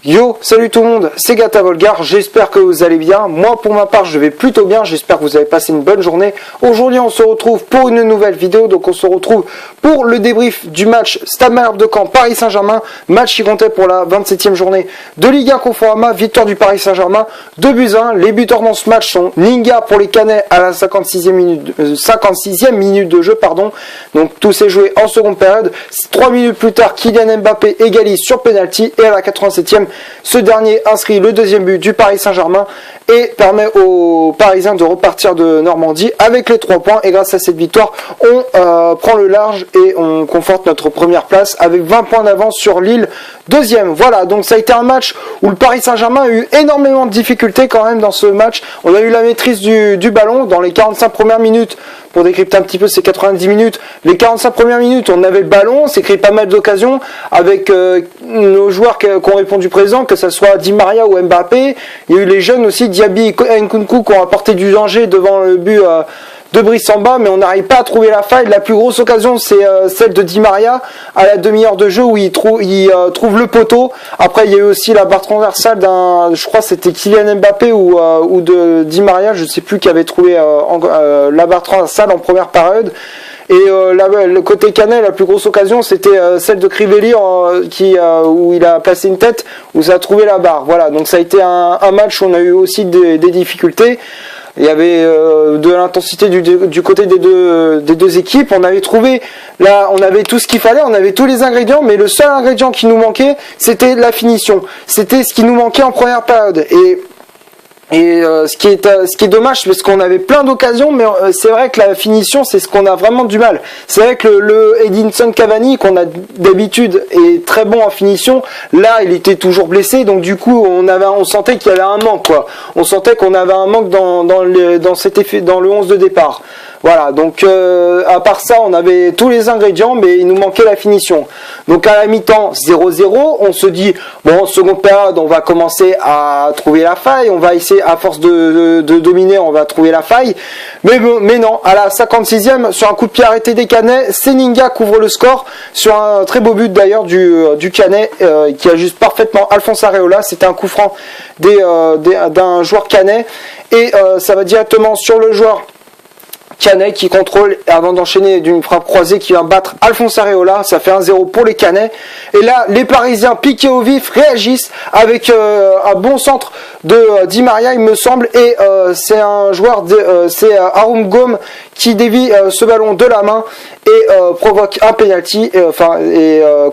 Yo, salut tout le monde, c'est Gata Volgar, j'espère que vous allez bien. Moi pour ma part je vais plutôt bien, j'espère que vous avez passé une bonne journée. Aujourd'hui on se retrouve pour une nouvelle vidéo, donc on se retrouve pour le débrief du match Stade Malherbe de Caen Paris Saint-Germain, match qui comptait pour la 27e journée de Ligue 1 Conforama, victoire du Paris Saint-Germain, 2-1. Les buteurs dans ce match sont Ninga pour les Canets à la 56e minute de jeu, donc tout s'est joué en seconde période. 3 minutes plus tard, Kylian Mbappé égalise sur penalty et à la 87e, ce dernier inscrit le deuxième but du Paris Saint-Germain et permet aux Parisiens de repartir de Normandie avec les 3 points. Et grâce à cette victoire, on prend le large et on conforte notre première place avec 20 points d'avance sur Lille, deuxième. Voilà, donc ça a été un match où le Paris Saint-Germain a eu énormément de difficultés quand même dans ce match. On a eu la maîtrise du ballon dans les 45 premières minutes. Pour décrypter un petit peu ces 90 minutes, les 45 premières minutes, on avait le ballon, on s'est créé pas mal d'occasions avec nos joueurs qui ont répondu présent, que ce soit Di Maria ou Mbappé. Il y a eu les jeunes aussi, Diaby et Nkunku, qui ont apporté du danger devant le but de Brice Samba, mais on n'arrive pas à trouver la faille. La plus grosse occasion, c'est celle de Di Maria à la demi-heure de jeu où il trouve le poteau. Après, il y a eu aussi la barre transversale je crois que c'était Kylian Mbappé ou de Di Maria, je ne sais plus, qui avait trouvé la barre transversale en première période. Et le côté Canet, la plus grosse occasion, c'était celle de Crivelli où il a placé une tête, où ça a trouvé la barre. Voilà, donc ça a été un match où on a eu aussi des difficultés. Il y avait de l'intensité du côté des deux équipes. On avait trouvé on avait tout ce qu'il fallait, on avait tous les ingrédients, mais le seul ingrédient qui nous manquait, c'était la finition. C'était ce qui nous manquait en première période. Et ce qui est dommage, parce qu'on avait plein d'occasions, mais c'est vrai que la finition, c'est ce qu'on a vraiment du mal. C'est vrai que le Edinson Cavani, qu'on a d'habitude, est très bon en finition. Là, il était toujours blessé, donc du coup, on sentait qu'il y avait un manque, quoi. On sentait qu'on avait un manque dans le 11 de départ. Voilà, donc à part ça, on avait tous les ingrédients, mais il nous manquait la finition. Donc à la mi-temps, 0-0, on se dit, bon, seconde période, on va commencer à trouver la faille, on va essayer, à force de dominer, on va trouver la faille. Mais non, à la 56e, sur un coup de pied arrêté des Canets, Seninga couvre le score, sur un très beau but d'ailleurs du Canet, qui ajuste parfaitement Alphonse Areola. C'était un coup franc d'un joueur Canet, et ça va directement sur le joueur Canet qui contrôle avant d'enchaîner d'une frappe croisée qui vient battre Alphonse Areola. Ça fait 1-0 pour les Canets. Et là, les Parisiens piqués au vif réagissent avec un bon centre de Di Maria, il me semble. Et c'est un joueur, c'est Arum Gom qui dévie ce ballon de la main et provoque un penalty,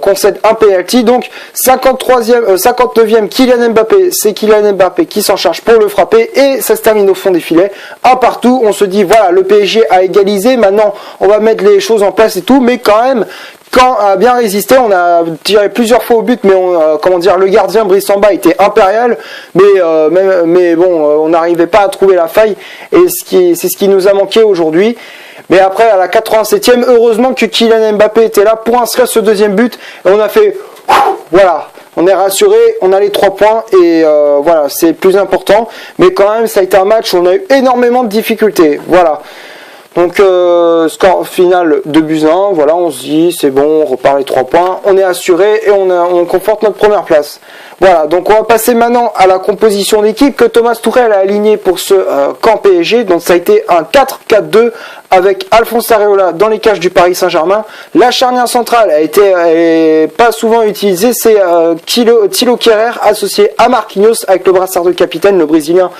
concède un penalty. Donc 59e Kylian Mbappé, c'est Kylian Mbappé qui s'en charge pour le frapper et ça se termine au fond des filets. Un partout, on se dit voilà, le PSG a égalisé, maintenant on va mettre les choses en place et tout, mais quand même, Caen a bien résisté, on a tiré plusieurs fois au but, mais le gardien Brice Samba était impérial, mais bon, on n'arrivait pas à trouver la faille, et c'est ce qui nous a manqué aujourd'hui. Mais après, à la 87e, heureusement que Kylian Mbappé était là pour inscrire ce deuxième but, et on a fait, voilà, on est rassuré, on a les 3 points, et voilà, c'est le plus important. Mais quand même, ça a été un match où on a eu énormément de difficultés, voilà. Donc score final 2-1, voilà, on se dit c'est bon, on repart les 3 points, on est assuré et on conforte notre première place. Voilà, donc on va passer maintenant à la composition d'équipe que Thomas Tuchel a aligné pour ce camp PSG. Donc ça a été un 4-4-2 avec Alphonse Areola dans les cages du Paris Saint-Germain. La charnière centrale est pas souvent utilisée, c'est Thilo Kehrer associé à Marquinhos avec le brassard de capitaine, le Brésilien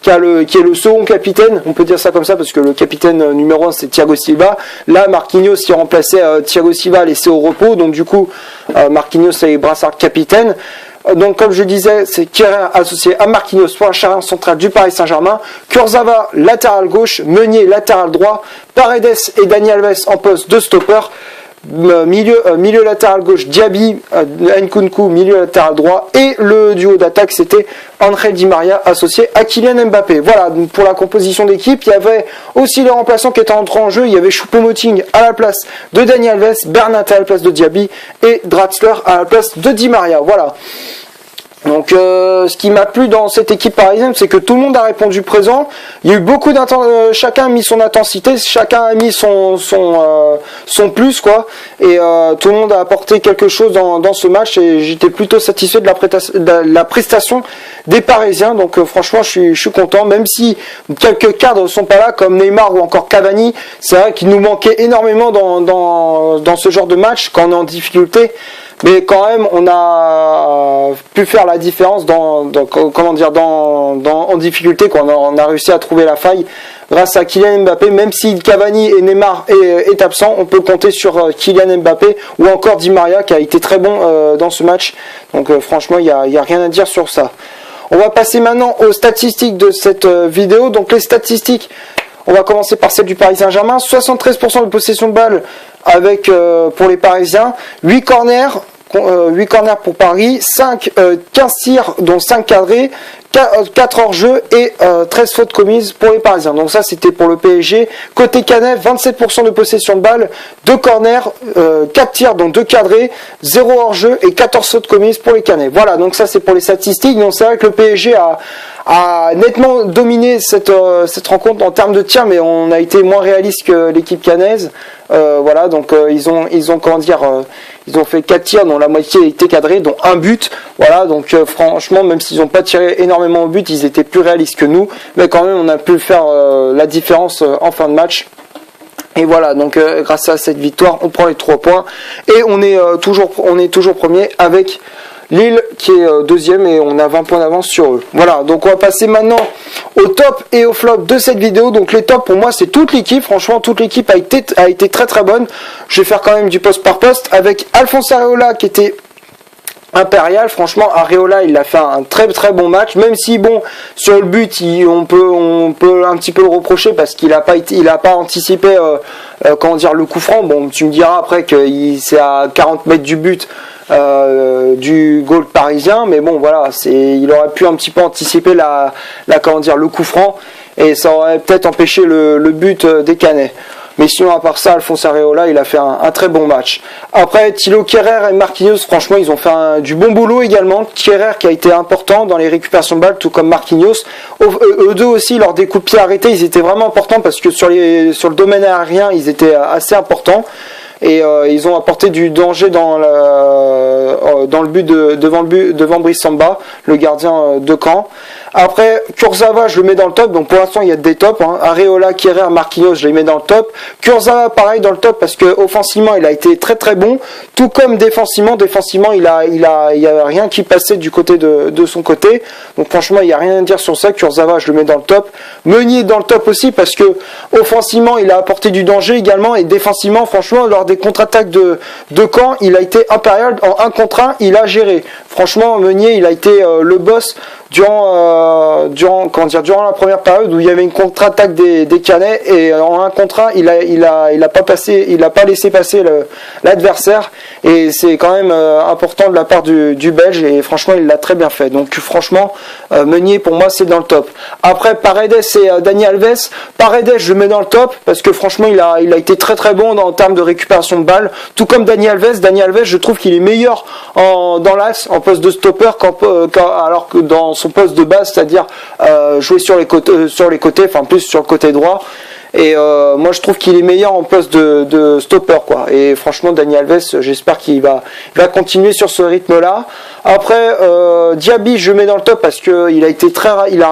qui est le second capitaine, on peut dire ça comme ça parce que le capitaine numéro 1 c'est Thiago Silva. Là Marquinhos qui remplaçait Thiago Silva laissé au repos, donc du coup Marquinhos est le brassard de capitaine. Donc comme je disais, c'est Kehrer associé à Marquinhos pour la charnière centrale du Paris Saint-Germain. Kurzawa latéral gauche, Meunier latéral droit, Paredes et Dani Alves en poste de stopper. Milieu latéral gauche, Diaby, Nkunku, milieu latéral droit, et le duo d'attaque c'était André Di Maria associé à Kylian Mbappé. Voilà, donc pour la composition d'équipe, il y avait aussi les remplaçants qui étaient entrés en jeu. Il y avait Choupo-Moting à la place de Dani Alves, Bernat à la place de Diaby et Draxler à la place de Di Maria. Voilà. Donc Donc ce qui m'a plu dans cette équipe parisienne, c'est que tout le monde a répondu présent. Il y a eu beaucoup chacun a mis son intensité, chacun a mis son plus quoi. Et tout le monde a apporté quelque chose dans ce match et j'étais plutôt satisfait de la prestation des Parisiens. Donc franchement, je suis content, même si quelques cadres ne sont pas là comme Neymar ou encore Cavani. C'est vrai qu'il nous manquait énormément dans ce genre de match quand on est en difficulté. Mais quand même, on a pu faire la différence en difficulté, quand on a réussi à trouver la faille grâce à Kylian Mbappé. Même si Cavani et Neymar est absent, on peut compter sur Kylian Mbappé ou encore Di Maria qui a été très bon dans ce match. Donc franchement, il y a rien à dire sur ça. On va passer maintenant aux statistiques de cette vidéo. Donc les statistiques, on va commencer par celle du Paris Saint-Germain. 73% de possession de balle avec pour les Parisiens, 8 corners pour Paris, 15 tirs dont 5 cadrés, 4 hors-jeu et 13 fautes commises pour les Parisiens. Donc ça c'était pour le PSG. Côté Canet, 27% de possession de balle, 2 corners, 4 tirs dont 2 cadrés, 0 hors-jeu et 14 fautes commises pour les Canets. Voilà, donc ça c'est pour les statistiques. Donc c'est vrai que le PSG a nettement dominé cette rencontre en termes de tirs, mais on a été moins réaliste que l'équipe cannaise. Voilà, donc ils ont ils ont fait 4 tirs dont la moitié a été cadrée, dont un but. Voilà, donc franchement, même s'ils n'ont pas tiré énormément au but, ils étaient plus réalistes que nous, mais quand même on a pu faire la différence en fin de match. Et voilà, donc grâce à cette victoire, on prend les 3 points et on est toujours premier avec Lille qui est deuxième et on a 20 points d'avance sur eux. Voilà, donc on va passer maintenant au top et au flop de cette vidéo. Donc les tops pour moi c'est toute l'équipe, franchement toute l'équipe a été très très bonne. Je vais faire quand même du poste par poste avec Alphonse Areola qui était impérial. Franchement Areola il a fait un très très bon match, même si bon sur le but on peut un petit peu le reprocher parce qu'il a pas anticipé le coup franc. Bon tu me diras après que c'est à 40 mètres du but du goal parisien, mais bon voilà, il aurait pu un petit peu anticiper le coup franc et ça aurait peut-être empêché le but des Canets. Mais sinon à part ça, Alphonse Areola il a fait un très bon match. Après Thilo Kehrer et Marquinhos, franchement ils ont fait du bon boulot également. Kehrer qui a été important dans les récupérations de balles, tout comme Marquinhos. Eux deux aussi, lors des coups de pied arrêtés, ils étaient vraiment importants parce que sur le domaine aérien ils étaient assez importants. Et ils ont apporté du danger dans le but devant Brice Samba, le gardien de Caen. Après Kurzawa je le mets dans le top, donc pour l'instant il y a des tops, hein. Areola, Kehrer, Marquinhos je les mets dans le top. Kurzawa pareil dans le top parce que offensivement il a été très très bon, tout comme défensivement il y a rien qui passait du côté de son côté, donc franchement il y a rien à dire sur ça. Kurzawa je le mets dans le top. Meunier dans le top aussi parce que offensivement il a apporté du danger également et défensivement franchement lors des contre-attaques de Caen il a été impérial, en 1 contre 1 il a géré. Franchement Meunier il a été le boss durant la première période où il y avait une contre-attaque des Canets et en 1 contre 1 il a pas laissé passer l'adversaire et c'est quand même important de la part du Belge et franchement il l'a très bien fait. Donc franchement Meunier pour moi c'est dans le top. Après Paredes et Dani Alves, Paredes je le mets dans le top parce que franchement il a été très très bon en termes de récupération de balles, tout comme Dani Alves. Dani Alves je trouve qu'il est meilleur dans l'axe en poste de stopper alors que dans son poste de base, c'est-à-dire jouer sur les côtés, enfin plus sur le côté droit. Et moi je trouve qu'il est meilleur en poste de stopper quoi. Et franchement Dani Alves, j'espère qu'il va continuer sur ce rythme là. Après Diaby je le mets dans le top parce que il a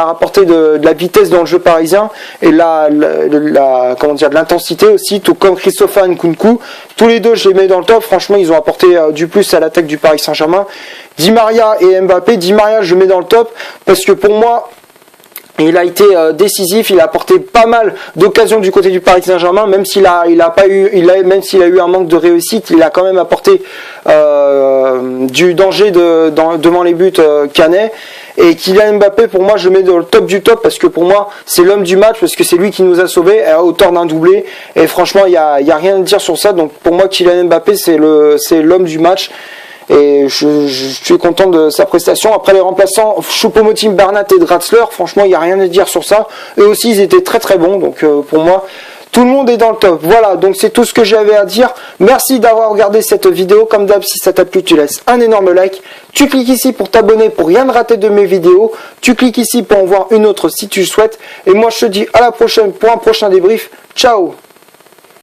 rapporté de la vitesse dans le jeu parisien et de l'intensité aussi, tout comme Christopher Nkunku. Tous les deux je les mets dans le top. Franchement ils ont apporté du plus à l'attaque du Paris Saint-Germain. Di Maria et Mbappé. Di Maria je le mets dans le top parce que pour moi il a été décisif, il a apporté pas mal d'occasions du côté du Paris Saint-Germain, même s'il a eu un manque de réussite, il a quand même apporté du danger devant les buts Canet. Et Kylian Mbappé, pour moi, je le mets dans le top du top parce que pour moi, c'est l'homme du match parce que c'est lui qui nous a sauvés à hauteur d'un doublé. Et franchement, il y a rien à dire sur ça. Donc pour moi, Kylian Mbappé, c'est l'homme du match. Et je suis content de sa prestation. Après les remplaçants, Choupo-Moting, Bernat et Draxler, franchement, il n'y a rien à dire sur ça. Eux aussi, ils étaient très très bons. Donc pour moi, Tout le monde est dans le top. Voilà, donc c'est tout ce que j'avais à dire. Merci d'avoir regardé cette vidéo. Comme d'hab, si ça t'a plu, tu laisses un énorme like. Tu cliques ici pour t'abonner pour rien ne rater de mes vidéos. Tu cliques ici pour en voir une autre si tu le souhaites. Et moi, je te dis à la prochaine pour un prochain débrief. Ciao!